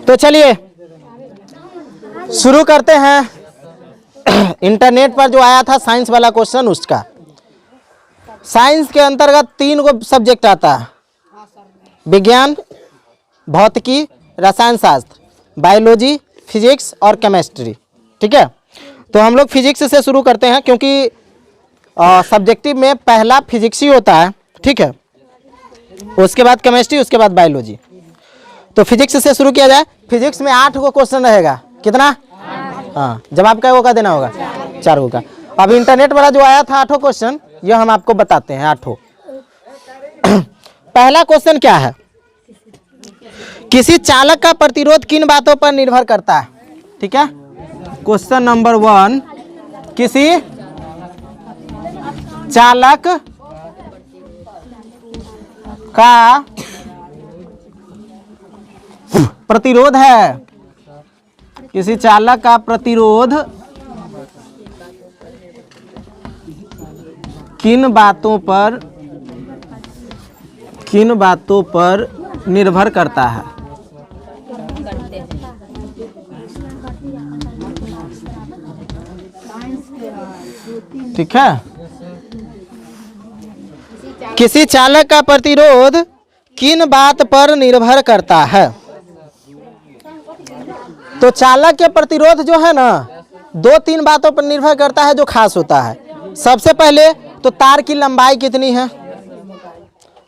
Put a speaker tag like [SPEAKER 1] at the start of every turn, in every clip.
[SPEAKER 1] तो चलिए शुरू करते हैं। इंटरनेट पर जो आया था साइंस वाला क्वेश्चन, उसका साइंस के अंतर्गत 3 गो सब्जेक्ट आता है, विज्ञान, भौतिकी, रसायन शास्त्र, बायोलॉजी, फिजिक्स और केमिस्ट्री। ठीक है, तो हम लोग फिजिक्स से शुरू करते हैं क्योंकि सब्जेक्टिव में पहला फिजिक्स ही होता है। ठीक है, उसके बाद केमिस्ट्री, उसके बाद बायोलॉजी। तो फिजिक्स से शुरू किया जाए। फिजिक्स में 8 गो क्वेश्चन रहेगा। कितना? हाँ, जवाब क्या होगा देना होगा? 4 गो का। अब इंटरनेट वाला जो आया था 8 क्वेश्चन, यह हम आपको बताते हैं 8। पहला क्वेश्चन क्या है? किसी चालक का प्रतिरोध किन बातों पर निर्भर करता है? ठीक है, क्वेश्चन नंबर 1, किसी चालक का प्रतिरोध है, किसी चालक का प्रतिरोध किन बातों पर निर्भर करता है? ठीक है, किसी चालक का प्रतिरोध किन बात पर निर्भर करता है? तो चालक के प्रतिरोध जो है ना, 2-3 बातों पर निर्भर करता है जो खास होता है। सबसे पहले तो तार की लंबाई कितनी है।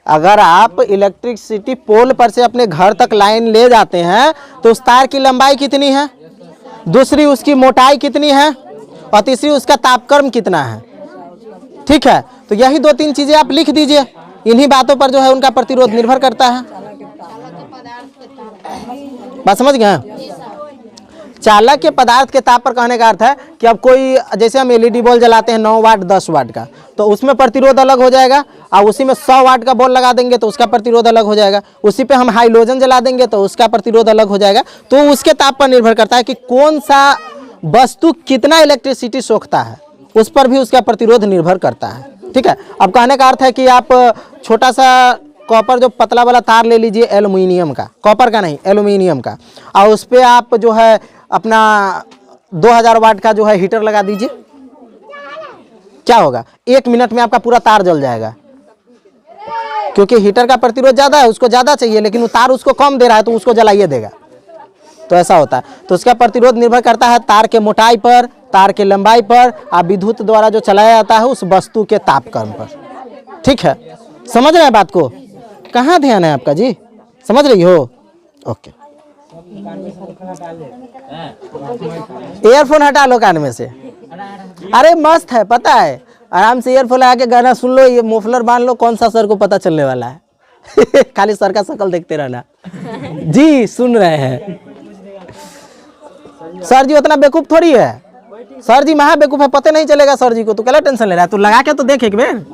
[SPEAKER 1] अगर आप इलेक्ट्रिसिटी पोल पर से अपने घर तक लाइन ले जाते हैं तो उस तार की लंबाई कितनी है, दूसरी उसकी मोटाई कितनी है, और तीसरी उसका तापक्रम कितना है। ठीक है, तो यही 2-3 चीजें आप लिख दीजिए। इन्हीं बातों पर जो है उनका प्रतिरोध निर्भर करता है। बात समझ गए? चालक के पदार्थ के ताप पर कहने का अर्थ है कि अब कोई, जैसे हम एलईडी बल्ब जलाते हैं 9 वाट 10 वाट का, तो उसमें प्रतिरोध अलग हो जाएगा। और उसी में 100 वाट का बल्ब लगा देंगे तो उसका प्रतिरोध अलग हो जाएगा। उसी पे हम हाइड्रोजन जला देंगे तो उसका प्रतिरोध अलग हो जाएगा। तो उसके ताप पर निर्भर करता है कि कौन सा वस्तु कितना इलेक्ट्रिसिटी सोखता है, उस पर भी उसका प्रतिरोध निर्भर करता है। ठीक है, अब कहने का अर्थ है कि आप छोटा सा कॉपर जो पतला वाला तार ले लीजिए, एल्युमिनियम का, कॉपर का नहीं एल्युमिनियम का, और उस पर आप जो है अपना 2000 वाट का जो है हीटर लगा दीजिए। क्या होगा? 1 मिनट में आपका पूरा तार जल जाएगा, क्योंकि हीटर का प्रतिरोध ज़्यादा है, उसको ज़्यादा चाहिए, लेकिन वो तार उसको कम दे रहा है तो उसको जलाइए देगा। तो ऐसा होता है। तो उसका प्रतिरोध निर्भर करता है तार के मोटाई पर, तार के लंबाई पर, और विद्युत द्वारा जो चलाया जाता है उस वस्तु के तापक्रम पर। ठीक है, समझ रहे हैं बात को? कहाँ ध्यान है आपका जी? समझ रही हो? ओके, ईयरफोन हटा लो कान में से। अरे मस्त है, पता है, आराम से ईयरफोन लगा के गाना सुन लो, ये मोफलर बांध लो, कौन सा सर को पता चलने वाला है। खाली सर का शक्ल देखते रहना। जी सुन रहे हैं? सर जी उतना बेवकूफ थोड़ी है, सर जी महा बेवकूफ है, पता नहीं चलेगा सर जी को। तू क्या टेंशन ले रहा है? तू लगा के तो देख एक बार।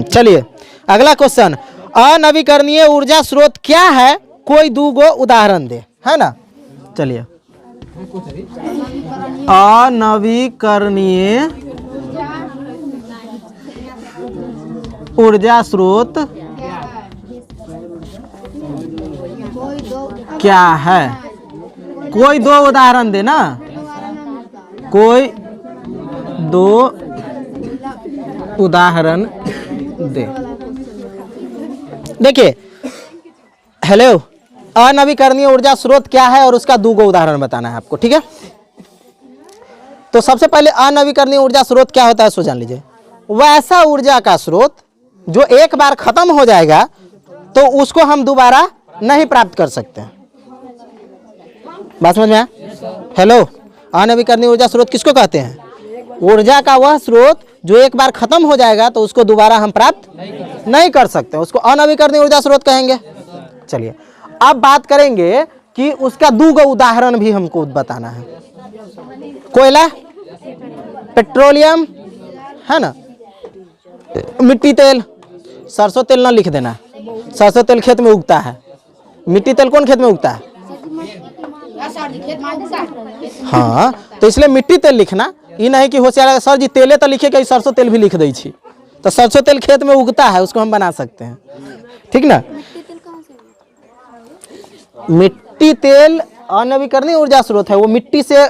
[SPEAKER 1] चलिए अगला क्वेश्चन, अनवीकरणीय ऊर्जा स्रोत क्या है? कोई 2 गो उदाहरण दे, है ना। चलिए, अनवीकरणीय ऊर्जा स्रोत क्या है? कोई 2 उदाहरण दे ना, कोई 2 उदाहरण दे। देखिए, हेलो, अनवीकरणीय ऊर्जा स्रोत क्या है और उसका 2 गो उदाहरण बताना है आपको। ठीक है, तो सबसे पहले अनवीकरणीय ऊर्जा स्रोत क्या होता है सो जान लीजिए। वैसा ऊर्जा का स्रोत जो एक बार खत्म हो जाएगा तो उसको हम दोबारा नहीं प्राप्त कर सकते। बात समझ में आया? हेलो, अनवीकरणीय ऊर्जा स्रोत किसको कहते हैं? ऊर्जा का वह स्रोत जो एक बार खत्म हो जाएगा तो उसको दोबारा हम प्राप्त नहीं कर सकते, उसको अनवीकरणीय ऊर्जा स्रोत कहेंगे। चलिए, अब बात करेंगे कि उसका 2 गो उदाहरण भी हमको बताना है। कोयला, पेट्रोलियम, है ना, मिट्टी तेल। सरसों तेल ना लिख देना, सरसों तेल खेत में उगता है। मिट्टी तेल कौन खेत में उगता है? हाँ, तो इसलिए मिट्टी तेल लिखना, ये नहीं कि होशियार सर जी तेले तो लिखे कि सरसों तेल भी लिख दी छी, तो सरसों तेल खेत में उगता है, उसको हम बना सकते हैं, ठीक ना। मिट्टी तेल अनवीकरणीय ऊर्जा स्रोत है, वो मिट्टी से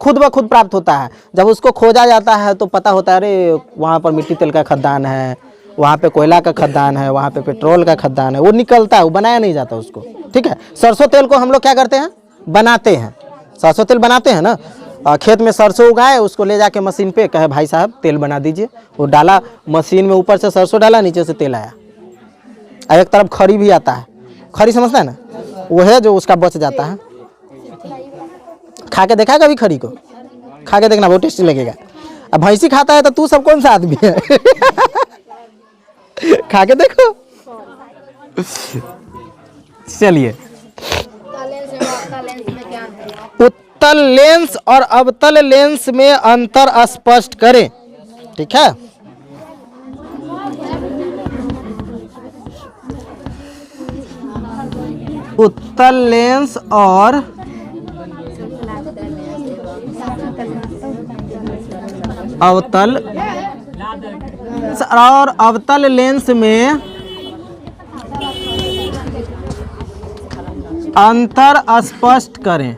[SPEAKER 1] खुद ब खुद प्राप्त होता है। जब उसको खोजा जाता है तो पता होता है अरे वहाँ पर मिट्टी तेल का खदान है, वहाँ पे कोयला का खदान है, वहाँ पे पेट्रोल का खदान है, वो निकलता है, वो बनाया नहीं जाता उसको, ठीक है। सरसों तेल को हम लोग क्या करते हैं, बनाते हैं, सरसों तेल बनाते हैं ना। खेत में सरसों उगाए, उसको ले जाके मशीन पे कहे भाई साहब तेल बना दीजिए, वो डाला मशीन में, ऊपर से सरसों डाला, नीचे से तेल आया। और एक तरफ खरी भी आता है, खरी समझता है ना, वो है जो उसका बच जाता है। खा के देखा कभी खरी को, खा के देखना बहुत टेस्टी लगेगा। अब भैंसी खाता है तो तू सब कौन सा आदमी है खा के देखो। चलिए, उत्तल लेंस और अवतल लेंस में अंतर स्पष्ट करें, ठीक है। उत्तल लेंस और अवतल लेंस में अंतर स्पष्ट करें।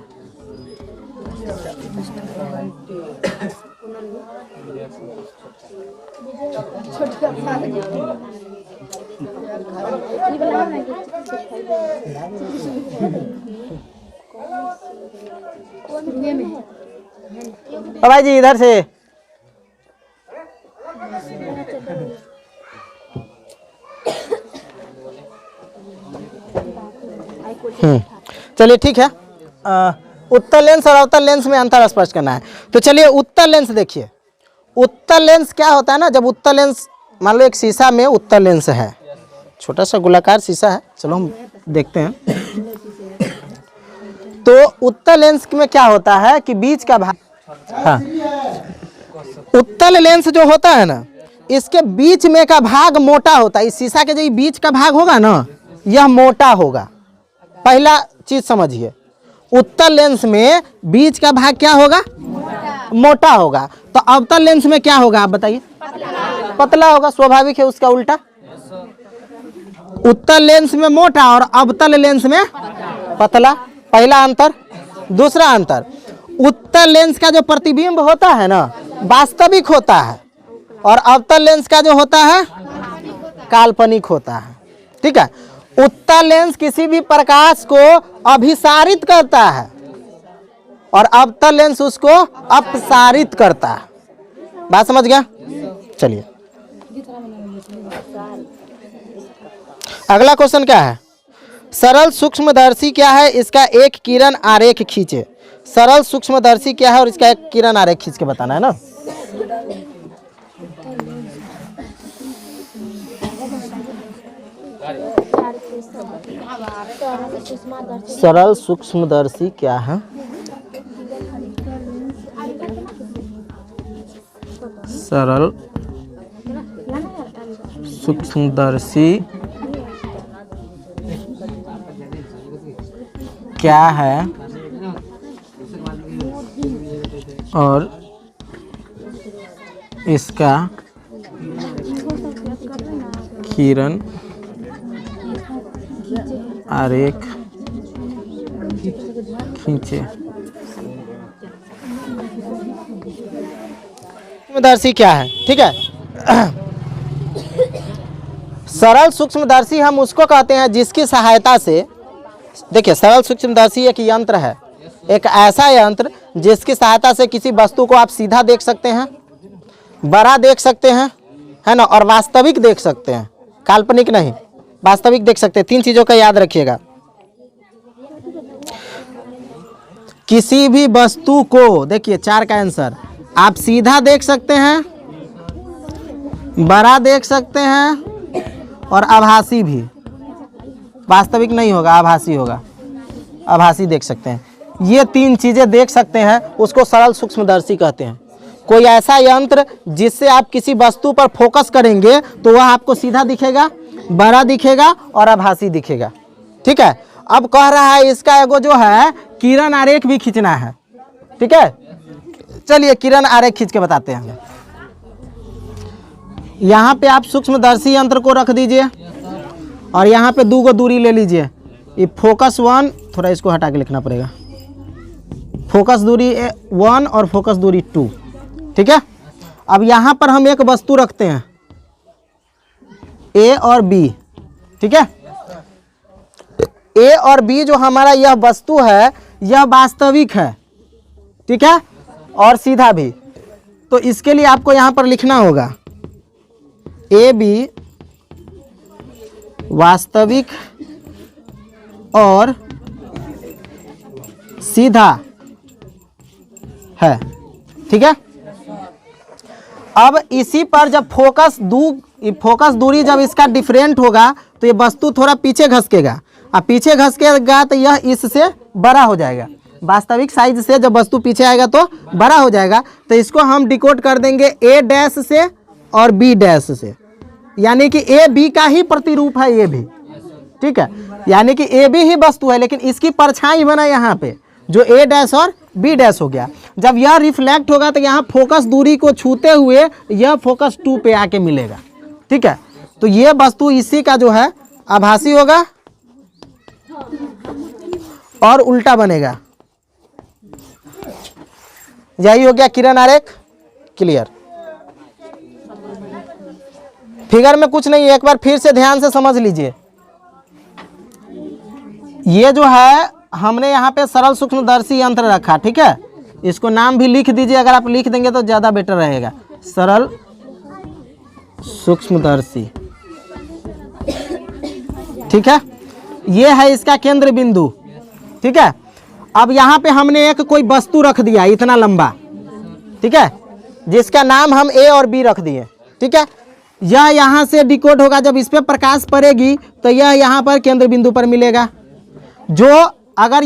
[SPEAKER 1] भाई जी इधर से चलिए ठीक है। उत्तल लेंस और अवतल लेंस में अंतर स्पष्ट करना है। तो चलिए उत्तल लेंस देखिए। उत्तल लेंस क्या होता है ना, जब उत्तल लेंस मान लो एक शीशा में उत्तल लेंस है, छोटा सा गोलाकार शीशा है, चलो हम देखते हैं। तो उत्तल लेंस में क्या होता है कि बीच का भाग, हाँ, उत्तल लेंस जो होता है ना, इसके बीच में का भाग मोटा होता है। इस शीशा के जो बीच का भाग होगा ना, यह मोटा होगा। पहला चीज समझिए, उत्तल लेंस में बीच का भाग क्या होगा, मोटा होगा। तो अवतल लेंस में क्या होगा आप बताइए, पतला होगा, स्वाभाविक है, उसका उल्टा। उत्तल लेंस में मोटा और अवतल लेंस में पतला, पहला अंतर। दूसरा अंतर, उत्तल लेंस का जो प्रतिबिंब होता है ना, वास्तविक होता है, और अवतल लेंस का जो होता है काल्पनिक होता है, ठीक है। उत्तल लेंस किसी भी प्रकाश को अभिसारित करता है और अवतल लेंस उसको अपसारित करता है। बात समझ गया। चलिए अगला क्वेश्चन क्या है, सरल सूक्ष्मदर्शी क्या है, इसका एक किरण आरेख खींचे। सरल सूक्ष्मदर्शी क्या है और इसका एक किरण आरेख खींच के बताना है ना। सरल सूक्ष्मदर्शी क्या है, सरल सूक्ष्मदर्शी क्या है और इसका किरण आरेख खींचे। सूक्ष्मदर्शी क्या है, ठीक है। सरल सूक्ष्मदर्शी हम उसको कहते हैं जिसकी सहायता से, देखिए सरल सूक्ष्मदर्शी एक यंत्र है, एक ऐसा यंत्र जिसकी सहायता से किसी वस्तु को आप सीधा देख सकते हैं, बड़ा देख सकते हैं, है ना, और वास्तविक देख सकते हैं, काल्पनिक नहीं, वास्तविक देख सकते हैं। तीन चीजों का याद रखिएगा। किसी भी वस्तु को, देखिए चार का आंसर, आप सीधा देख सकते हैं, बड़ा देख सकते हैं और आभासी भी, वास्तविक नहीं होगा, आभासी होगा, आभासी देख सकते हैं। ये तीन चीजें देख सकते हैं, उसको सरल सूक्ष्मदर्शी कहते हैं। कोई ऐसा यंत्र जिससे आप किसी वस्तु पर फोकस करेंगे तो वह आपको सीधा दिखेगा, बड़ा दिखेगा और आभासी दिखेगा, ठीक है। अब कह रहा है इसका एगो जो है किरण आरेख भी खींचना है, ठीक है। चलिए किरण आरेख खींच के बताते हैं। यहाँ पे आप सूक्ष्मदर्शी यंत्र को रख दीजिए और यहाँ पे 2 गो दूरी ले लीजिए। ये फोकस 1, थोड़ा इसको हटा के लिखना पड़ेगा, फोकस दूरी 1 और फोकस दूरी 2, ठीक है। अब यहाँ पर हम एक वस्तु रखते हैं ए और बी, ठीक है। ए और बी जो हमारा यह वस्तु है यह वास्तविक है, ठीक है, और सीधा भी। तो इसके लिए आपको यहाँ पर लिखना होगा ए बी वास्तविक और सीधा है, ठीक है। अब इसी पर जब फोकस दूरी जब इसका डिफरेंट होगा तो ये वस्तु थोड़ा पीछे घसकेगा, अब पीछे घसकेगा तो यह इससे बड़ा हो जाएगा। वास्तविक साइज से जब वस्तु पीछे आएगा तो बड़ा हो जाएगा। तो इसको हम डिकोड कर देंगे ए डैश से और बी डैश से, यानी कि ए बी का ही प्रतिरूप है ये भी, ठीक है। यानी कि ए बी ही वस्तु है लेकिन इसकी परछाई बना यहाँ पे जो ए डैश और बी डैश हो गया। जब यह रिफ्लेक्ट होगा तो यहाँ फोकस दूरी को छूते हुए यह फोकस 2 पे आके मिलेगा, ठीक है। तो ये वस्तु इसी का जो है आभासी होगा और उल्टा बनेगा। यही हो गया किरण आरेख, क्लियर। फिगर में कुछ नहीं, एक बार फिर से ध्यान से समझ लीजिए। ये जो है हमने यहाँ पे सरल सूक्ष्मदर्शी यंत्र रखा, ठीक है। इसको नाम भी लिख दीजिए, अगर आप लिख देंगे तो ज़्यादा बेटर रहेगा। सरल सूक्ष्मदर्शी, ठीक है। ये है इसका केंद्र बिंदु, ठीक है। अब यहाँ पे हमने एक कोई वस्तु रख दिया इतना लंबा, ठीक है, जिसका नाम हम ए और बी रख दिए, ठीक है। यह यहाँ से डिकोड होगा, जब इस पे प्रकाश पड़ेगी तो यह यहाँ पर केंद्र बिंदु पर मिलेगा। जो अगर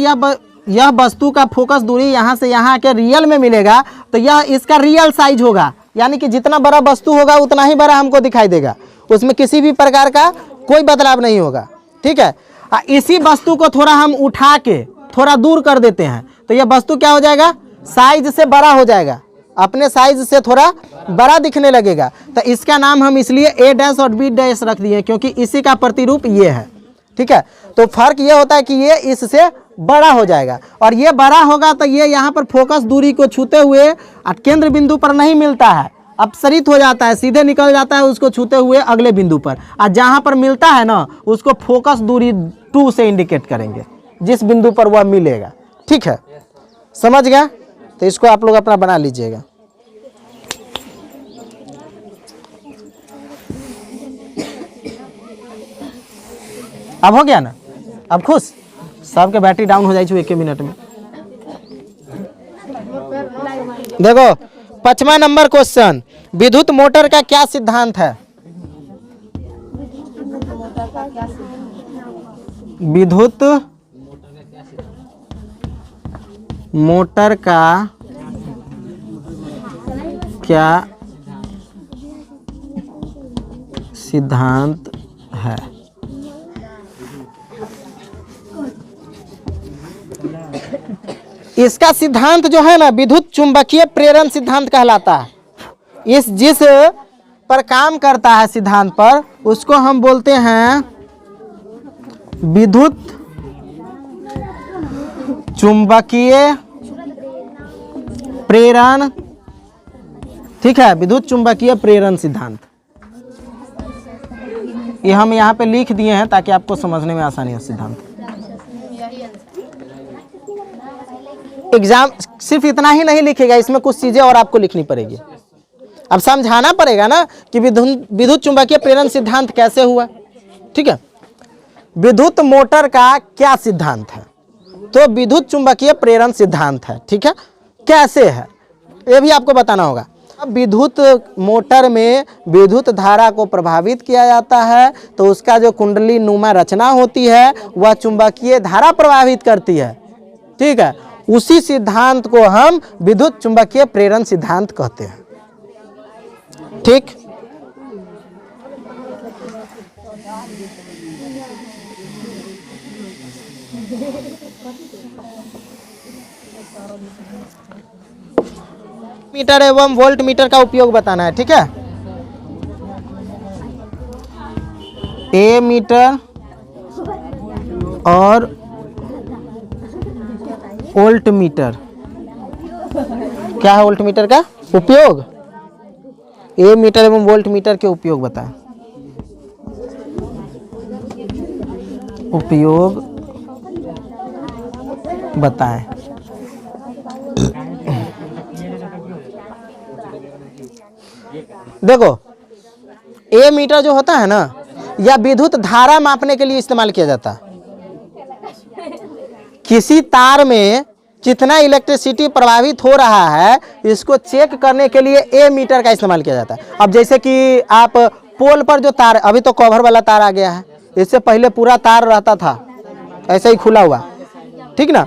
[SPEAKER 1] यह वस्तु का फोकस दूरी यहाँ से यहाँ के रियल में मिलेगा तो यह इसका रियल साइज होगा, यानी कि जितना बड़ा वस्तु होगा उतना ही बड़ा हमको दिखाई देगा, उसमें किसी भी प्रकार का कोई बदलाव नहीं होगा, ठीक है। इसी वस्तु को थोड़ा हम उठा के थोड़ा दूर कर देते हैं तो यह वस्तु क्या हो जाएगा, साइज से बड़ा हो जाएगा, अपने साइज से थोड़ा बड़ा दिखने लगेगा। तो इसका नाम हम इसलिए ए डैश और बी डैश रख दिए क्योंकि इसी का प्रतिरूप ये है, ठीक है। तो फर्क ये होता है कि ये इससे बड़ा हो जाएगा और ये बड़ा होगा तो ये यहाँ पर फोकस दूरी को छूते हुए केंद्र बिंदु पर नहीं मिलता है, अपसरित हो जाता है, सीधे निकल जाता है उसको छूते हुए अगले बिंदु पर। और जहाँ पर मिलता है ना उसको फोकस दूरी 2 से इंडिकेट करेंगे, जिस बिंदु पर वह मिलेगा, ठीक है। समझ गया? तो इसको आप लोग अपना बना लीजिएगा। अब हो गया ना, अब खुश, सबके बैटरी डाउन हो जाए 1 मिनट में। देखो 5वां नंबर क्वेश्चन, विद्युत मोटर का क्या सिद्धांत है? विद्युत मोटर का क्या सिद्धांत है? इसका सिद्धांत जो है ना विद्युत चुंबकीय प्रेरण सिद्धांत कहलाता है। इस जिस पर काम करता है सिद्धांत पर उसको हम बोलते हैं विद्युत चुंबकीय प्रेरण, ठीक है, विद्युत चुंबकीय प्रेरण सिद्धांत। ये हम यहाँ पे लिख दिए हैं ताकि आपको समझने में आसानी हो। सिद्धांत एग्जाम सिर्फ इतना ही नहीं लिखेगा, इसमें कुछ चीजें और आपको लिखनी पड़ेगी। अब समझाना पड़ेगा ना कि विद्युत चुंबकीय प्रेरण सिद्धांत कैसे हुआ, ठीक है। विद्युत मोटर का क्या सिद्धांत है? तो विद्युत चुंबकीय प्रेरण सिद्धांत है, ठीक है। कैसे है ये भी आपको बताना होगा। अब विद्युत मोटर में विद्युत धारा को प्रभावित किया जाता है तो उसका जो कुंडली नुमा रचना होती है वह चुंबकीय धारा प्रभावित करती है, ठीक है। उसी सिद्धांत को हम विद्युत चुंबकीय प्रेरण सिद्धांत कहते हैं, ठीक। मीटर एवं वोल्ट मीटर का उपयोग बताना है, ठीक है। ए मीटर और वोल्ट मीटर, क्या है वोल्ट मीटर का उपयोग? ए मीटर एवं वोल्ट मीटर के उपयोग बताएं। उपयोग बताएं। देखो, ए मीटर जो होता है ना, यह विद्युत धारा मापने के लिए इस्तेमाल किया जाता है। किसी तार में कितना इलेक्ट्रिसिटी प्रवाहित हो रहा है, इसको चेक करने के लिए ए मीटर का इस्तेमाल किया जाता है। अब जैसे कि आप पोल पर जो तार, अभी तो कवर वाला तार आ गया है, इससे पहले पूरा तार रहता था ऐसे ही खुला हुआ, ठीक ना।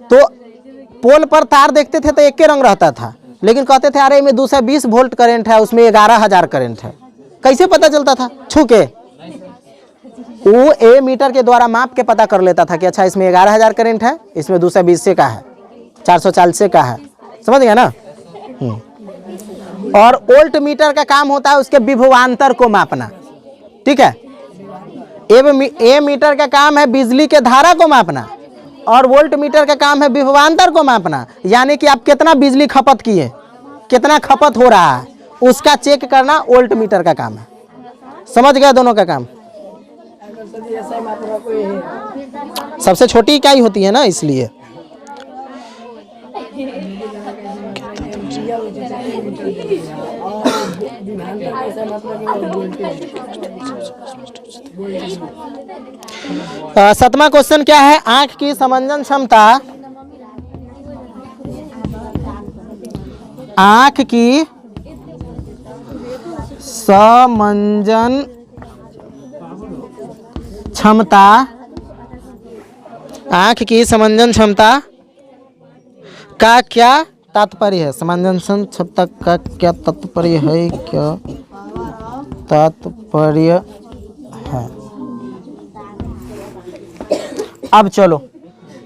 [SPEAKER 1] तो पोल पर तार देखते थे तो एक के रंग रहता था, लेकिन कहते थे अरे में 220 वोल्ट करंट है, उसमें 11,000 करंट है। कैसे पता चलता था? छू के। वो ए मीटर के द्वारा माप के पता कर लेता था कि अच्छा इसमें 11,000 करंट है, इसमें 220 से का है, 440 से का है, समझ गया ना। और वोल्ट मीटर का काम होता है उसके विभवांतर को मापना, ठीक है। ए मीटर का काम है बिजली के धारा को मापना, और वोल्ट मीटर का काम है विभवांतर को मापना, यानी कि आप कितना बिजली खपत किए, कितना खपत हो रहा है, उसका चेक करना वोल्ट मीटर का काम है। समझ गया दोनों का काम? सबसे छोटी इकाई होती है ना, इसलिए। सातवां क्वेश्चन क्या है? आंख की समंजन क्षमता, आंख की समंजन क्षमता, आंख की समंजन क्षमता का क्या तात्पर्य है? समंजन क्षमता का क्या तात्पर्य है? क्या तात्पर्य है? अब चलो,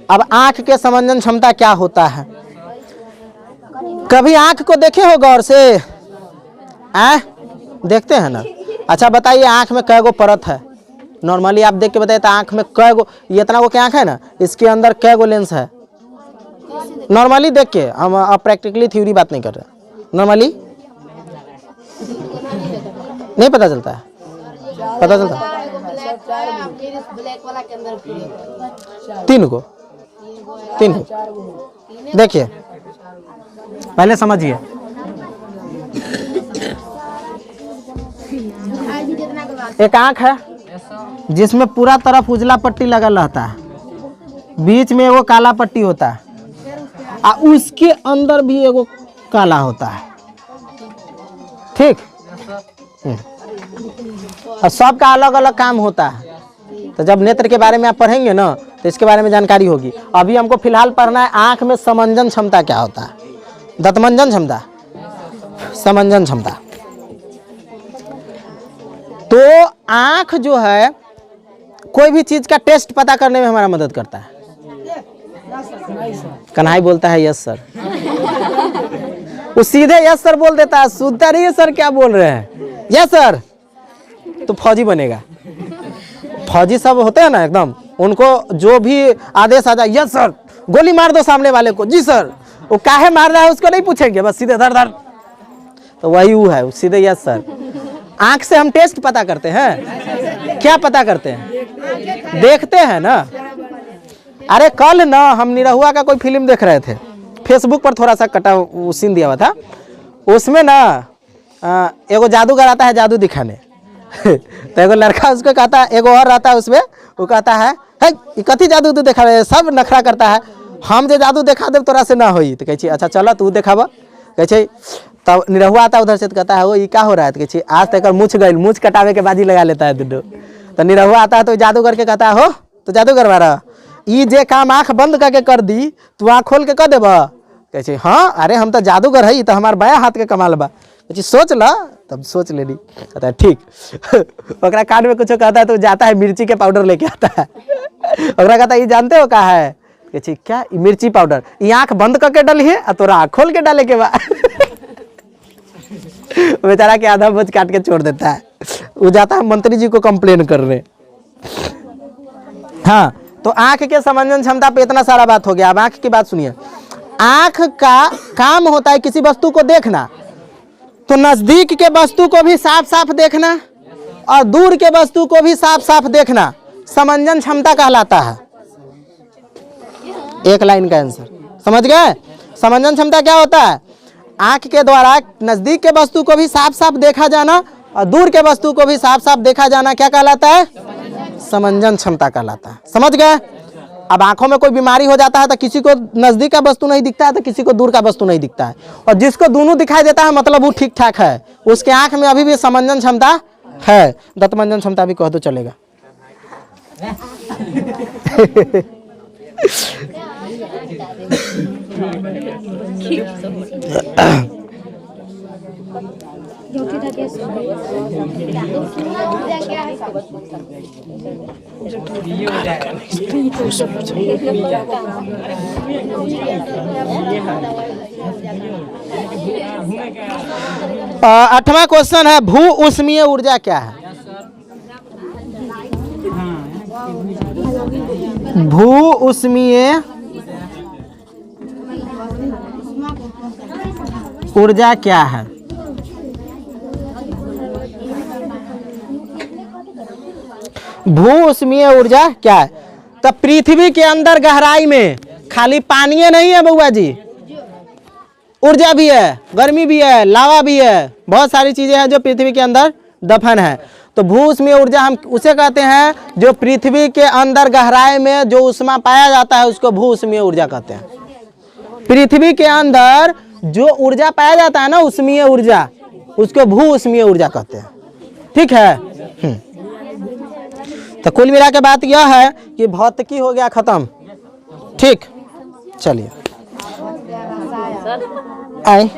[SPEAKER 1] अब आंख के समंजन क्षमता क्या होता है? कभी आंख को देखे हो गौर से? देखते हैं ना। अच्छा बताइए, आंख में कै गो परत है? नॉर्मली आप देख के बताइए तो आंख में कै गो, ये इतना गो क्या आंख है ना, इसके अंदर कै गो लेंस है? नॉर्मली देख के, हम प्रैक्टिकली थ्योरी बात नहीं कर रहे, नॉर्मली नहीं पता चलता है? पता चलता है? 3 गो, 3 गो। देखिए पहले समझिए, एक आंख है जिसमें पूरा तरफ उजला पट्टी लगल रहता है, बीच में एगो काला पट्टी होता है, और उसके अंदर भी एगो काला होता है, ठीक। और सबका अलग अलग काम होता है। तो जब नेत्र के बारे में आप पढ़ेंगे ना तो इसके बारे में जानकारी होगी। अभी हमको फिलहाल पढ़ना है आंख में समंजन क्षमता क्या होता है, दंतमंजन क्षमता, समंजन क्षमता। तो आंख जो है कोई भी चीज का टेस्ट पता करने में हमारा मदद करता है। कन्हाई बोलता है यस सर, वो सीधे यस सर बोल देता है, सुनता नहीं है सर क्या बोल रहे हैं, यस सर, तो फौजी बनेगा। फौजी सब होते हैं ना एकदम, उनको जो भी आदेश आ जाए, यस सर, गोली मार दो सामने वाले को, जी सर, वो काहे मार रहा है उसको नहीं पूछेंगे, बस सीधे धर धर, तो वही वो है, सीधे यस सर। आंख से हम टेस्ट पता करते हैं, क्या पता करते हैं? देखते हैं ना। अरे कल ना हम निरहुआ का कोई फिल्म देख रहे थे, फेसबुक पर थोड़ा सा कटा सीन दिया हुआ था, उसमें ना एगो जादूगर आता है जादू दिखाने तो एगो लड़का उसको कहता है, एगो और रहता है उसमें, वो कहता है कथी जादू तू देखा रहे, सब नखरा करता है, हम जो जादू देखा दे तोरा से ना होई। तो कहे अच्छा चलो तू देखाबा, कहे तब निरहुआ आता उधर से, तो कहता है वो ये क्या हो रहा है? तो कहे आज तक मुछ गई, मुछ कटावे के बाजी लगा लेता है दुडो। तो निरहुआ आता है तो जादूगर के कहता है हो तो जादू करवा रहा, ई जे काम आँख बंद करके कर दी तू आँख खोल के कर देबा? कहे हाँ अरे हम तो जादूगर है, तो हमारे बाया हाथ के कमाल बा। सोच ला, तब सोच लेनी। कहता है ठीक ओकरा कान में कुछ कहता है तो जाता है मिर्ची के पाउडर लेके आता है। ओकरा कहता है ये जानते हो कहा है? क्या मिर्ची पाउडर, ये आँख बंद करके डाली है और तोरा आँख खोल के डाले के बाद बेचारा के आधा बोझ काट के छोड़ देता है, वो जाता है मंत्री जी को कंप्लेन करने। हाँ, तो आंख के समंजन क्षमता पे इतना सारा बात हो गया। अब आंख की बात सुनिए। आंख का काम होता है किसी वस्तु को देखना, तो नजदीक के वस्तु को भी साफ साफ देखना और दूर के वस्तु को भी साफ साफ देखना समंजन क्षमता कहलाता है। एक लाइन का आंसर समझ गए। समंजन क्षमता क्या होता है? आंख के द्वारा नजदीक के वस्तु को भी साफ साफ देखा जाना और दूर के वस्तु को भी साफ साफ देखा जाना क्या कहलाता है? समंजन क्षमता कहलाता है। समझ गए। अब आंखों में कोई बीमारी हो जाता है तो किसी को नजदीक का वस्तु नहीं दिखता है तो किसी को दूर का वस्तु नहीं दिखता है, और जिसको दोनों दिखाई देता है मतलब वो ठीक ठाक है, उसके आंख में अभी भी समंजन क्षमता है। दत्तमंजन क्षमता भी कह दो चलेगा। आठवां क्वेश्चन है, भू उष्मीय ऊर्जा क्या है? भू उष्मीय ऊर्जा क्या है? भू उष्मीय ऊर्जा क्या है? तो पृथ्वी के अंदर गहराई में खाली पानी नहीं है बउआ जी, ऊर्जा भी है, गर्मी भी है, लावा भी है, बहुत सारी चीजें हैं जो पृथ्वी के अंदर दफन है। तो भू उष्मीय ऊर्जा हम उसे कहते हैं जो पृथ्वी के अंदर गहराई में जो उष्मा पाया जाता है उसको भू उष्मीय ऊर्जा कहते हैं। पृथ्वी के अंदर जो ऊर्जा पाया जाता है ना उष्मीय ऊर्जा, उसको भू उष्मीय ऊर्जा कहते हैं। ठीक है। तो कुल मिला के बात यह है कि भौतिकी हो गया खत्म। ठीक, चलिए आए।